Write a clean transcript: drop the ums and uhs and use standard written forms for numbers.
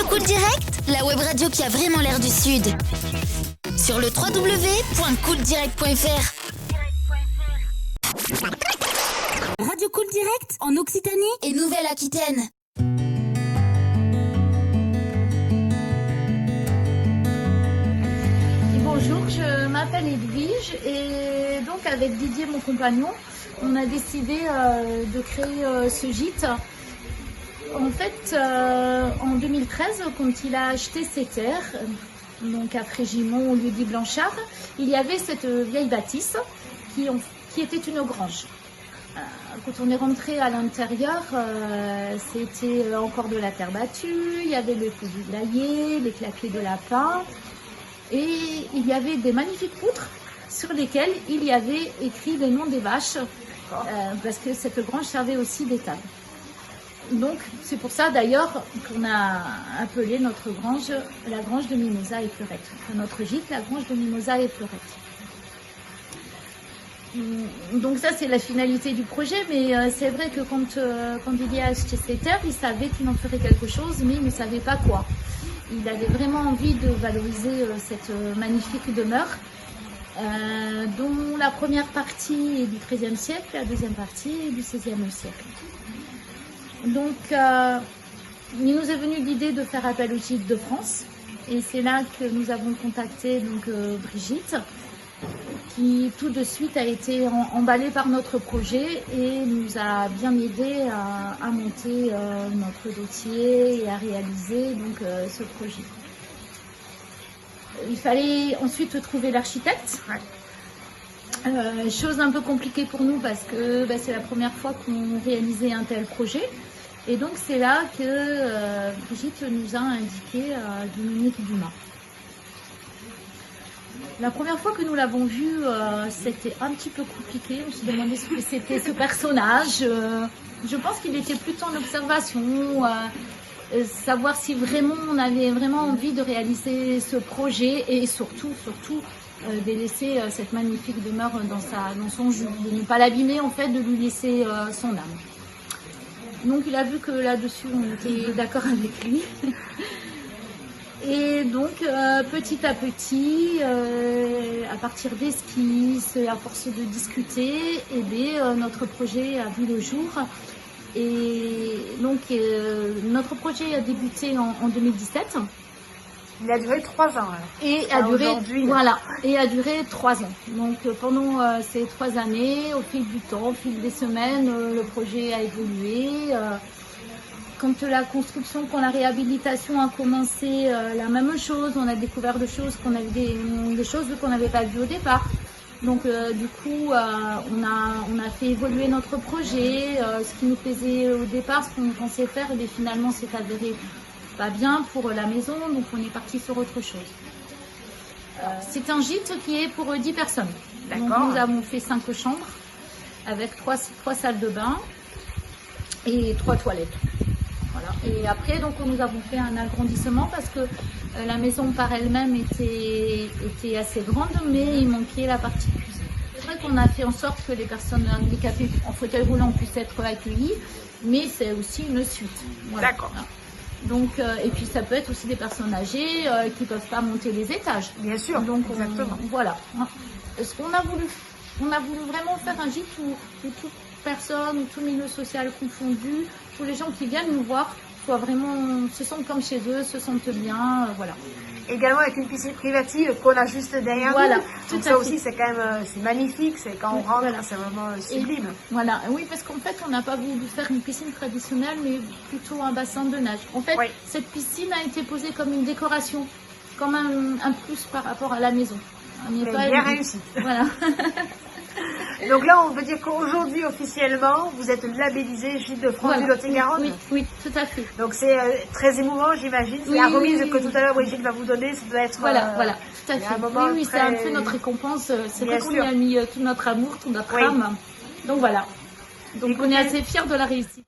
Cool Direct, la web radio qui a vraiment l'air du Sud. Sur le www.cooldirect.fr. Radio Cool Direct en Occitanie et Nouvelle-Aquitaine. Bonjour, je m'appelle Edwige et donc avec Didier, mon compagnon, on a décidé de créer ce gîte. En fait, en 2013, quand il a acheté ses terres, donc à Frégimont, au lieu-dit Blanchard, il y avait cette vieille bâtisse qui était une grange. Quand on est rentré à l'intérieur, c'était encore de la terre battue, il y avait le feu du glaïer, les clapiers de lapin, et il y avait des magnifiques poutres sur lesquelles il y avait écrit les noms des vaches, parce que cette grange servait aussi d'étable. Donc c'est pour ça d'ailleurs qu'on a appelé notre grange la grange de Mimosa et Fleurette. Notre gîte, la grange de Mimosa et Fleurette. Donc ça c'est la finalité du projet, mais c'est vrai que quand Didier a acheté ses terres, il savait qu'il en ferait quelque chose, mais il ne savait pas quoi. Il avait vraiment envie de valoriser cette magnifique demeure, dont la première partie est du XIIIe siècle, la deuxième partie est du XVIe siècle. Donc, il nous est venu l'idée de faire appel au Gîte de France, et c'est là que nous avons contacté donc, Brigitte, qui tout de suite a été emballée par notre projet et nous a bien aidé à monter notre dossier et à réaliser donc, ce projet. Il fallait ensuite trouver l'architecte. Chose un peu compliquée pour nous parce que c'est la première fois qu'on réalisait un tel projet. Et donc c'est là que Brigitte nous a indiqué Dominique Dumas. La première fois que nous l'avons vu, c'était un petit peu compliqué. On se demandait ce que c'était ce personnage. Je pense qu'il était plutôt en observation, savoir si vraiment on avait vraiment envie de réaliser ce projet et surtout de laisser cette magnifique demeure dans son jus, de ne pas l'abîmer en fait, de lui laisser son âme. Donc il a vu que là-dessus on était d'accord avec lui. Et donc petit à petit, à partir d'esquisses, à force de discuter, notre projet a vu le jour. Et donc notre projet a débuté en 2017. Il a duré 3 ans. Alors. Et a duré 3 ans. Donc pendant ces 3 années, au fil du temps, au fil des semaines, le projet a évolué. Quand la construction, quand la réhabilitation a commencé, la même chose, on a découvert des choses qu'on n'avait pas vues au départ. Donc du coup, on a fait évoluer notre projet. Ce qui nous plaisait au départ, ce qu'on pensait faire, et finalement c'est avéré pas bien pour la maison, donc on est parti sur autre chose. C'est un gîte qui est pour 10 personnes. Donc nous avons fait 5 chambres avec 3 salles de bain et 3 toilettes. Voilà. Et après, donc, nous avons fait un agrandissement parce que la maison par elle-même était assez grande, mais il manquait la partie cuisine. C'est vrai qu'on a fait en sorte que les personnes handicapées en fauteuil roulant puissent être accueillies, mais c'est aussi une suite. Voilà. D'accord. Donc, et puis ça peut être aussi des personnes âgées qui ne peuvent pas monter les étages. Bien sûr, donc, exactement. Voilà. On a voulu vraiment faire un gîte où toute personne, ou tout milieu social confondu, tous les gens qui viennent nous voir se sentent comme chez eux, se sentent bien, voilà. Également avec une piscine privative qu'on a juste derrière voilà, nous. Donc ça aussi c'est quand même c'est magnifique, c'est quand on rentre, voilà. C'est vraiment sublime. Voilà, oui, parce qu'en fait on n'a pas voulu faire une piscine traditionnelle, mais plutôt un bassin de nage. En fait, cette piscine a été posée comme une décoration, comme un plus par rapport à la maison. Bien réussi. Voilà. Donc là, on peut dire qu'aujourd'hui, officiellement, vous êtes labellisé Gîte de France du Lot-et-Garonne. Oui, tout à fait. Donc c'est très émouvant, j'imagine. C'est la remise que tout à l'heure Brigitte va vous donner, ça doit être... Voilà, tout à fait. Oui, c'est un peu notre récompense. C'est vrai qu'on y a mis tout notre amour, toute notre âme. Donc voilà. Donc on est assez fiers de la réussite.